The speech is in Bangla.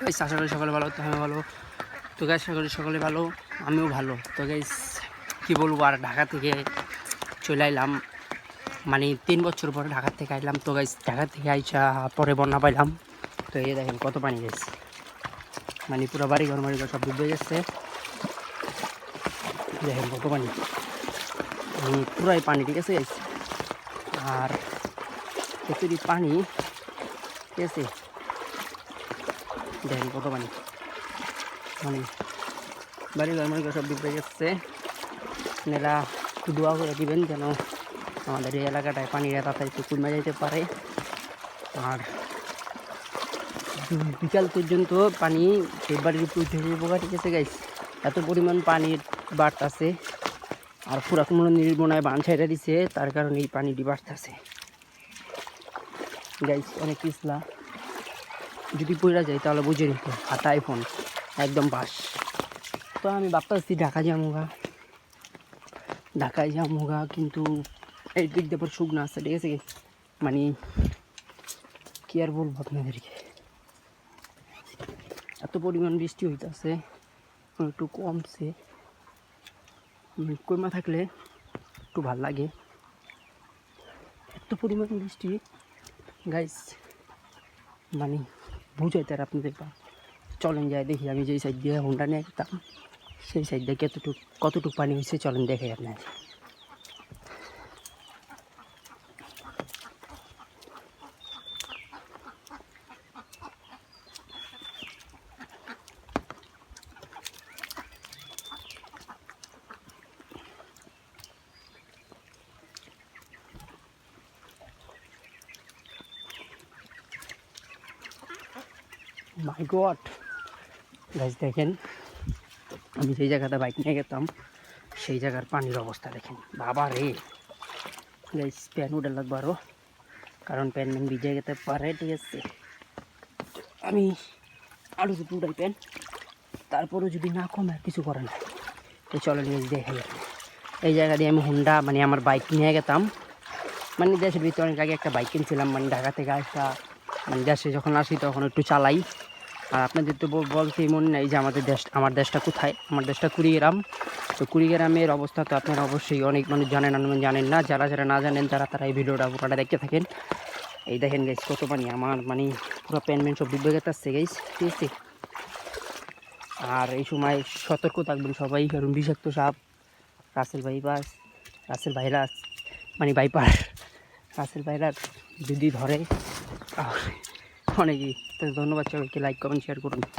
গাইস আশা করি সকলে ভালো, তো আমি ভালো। তো গাইস আশা করি সকলে ভালো, আমিও ভালো। তো গাইস কী বলবো, আর ঢাকা থেকে চলে আইলাম, মানে 3 বছর পরে ঢাকা থেকে আইলাম। তো গাইস ঢাকা থেকে আইসা পরে বন্যা পাইলাম। তো এই দেখেন কত পানি গেছে, মানে পুরো বাড়ি ঘর সব ডুবে গেছে। দেখেন কত পানি, পুরাই পানি, ঠিক আছে গাইস। আর এতটি পানি, ঠিক আছে, দেখেন কত পানি, মানে বাড়ি ঘর সব ডুবে গেছে। আপনারা একটু দোয়া করে দিবেন যেন আমাদের এই এলাকাটায় পানির তাড়াতাড়ি একটু কমে যেতে পারে। আর বিকাল পর্যন্ত পানি এই বাড়ির উপর উঠে উপকার, ঠিক আছে গাইস। এত পরিমাণ পানির বাড়তেছে, আর পুরা কোনো নির্মনায় বান ছেড়ে দিছে, তার কারণে এই পানিটি বাড়তেছে গাইস। অনেক পিছলা, যদি পড়া যায় তাহলে বুঝে নিত হাতে আইফোন একদম বাস। তো আমি ভাবতেছি ঢাকায় যামুগা, কিন্তু এই দিক দিয়ে পর শুকনো আছে, ঠিক আছে। মানে কি আর বলবো আপনাদেরকে, এত পরিমাণ বৃষ্টি হইতেছে, একটু কমছে, কমা থাকলে একটু ভাল লাগে। এত পরিমাণ বৃষ্টি গাইস, মানে বুঝাইতে আর আপনাদের চলেন যায় দেখি। আমি যেই সাইড দিয়ে হোন্ডা নিয়ে যেতাম, সেই সাইড দিয়ে কতটুকু পানি হয়েছে চলেন দেখে আপনার। মাই গড গাইস, দেখেন আমি যেই জায়গাটা বাইক নিয়ে গেতাম সেই জায়গার পানির অবস্থা দেখেন, বাবা রে গাইস। প্যান উঠে লাগবে আরও, কারণ প্যান ভিজে যেতে পারে, ঠিক আছে। আমি আরও যদি উঠাই প্যান, তারপরেও যদি না কমে কিছু করে না, তো চলেন দেখে। এই জায়গা দিয়ে আমি হোন্ডা, মানে আমার বাইক নিয়ে গেতাম, মানে দেশের ভিতরে অনেক আগে একটা বাইক কিনছিলাম, মানে ঢাকা থেকে আসা, মানে দেশে যখন আসি তখন একটু চালাই। আর আপনাদের তো বলতেই মনে নাই যে আমার দেশটা কোথায়। আমার দেশটা কুড়িগ্রাম। তো কুড়িগ্রামের অবস্থা তো আপনারা অবশ্যই অনেক মানুষ জানেন না। যারা না জানেন তারা এই ভিডিওটা পুরোটা দেখতে থাকেন। এই দেখেন গাইস কত পানি, আমার মানে পুরো প্যান্ট সব ডুবে গেছে গাইস, ঠিক আছে। আর এই সময় সতর্ক থাকবেন সবাই, কারণ বিষাক্ত সাপ রাসেল ভাইরা যদি ধরে অনেকই। তো ধন্যবাদ সবাইকে, লাইক কমেন্ট শেয়ার করুন।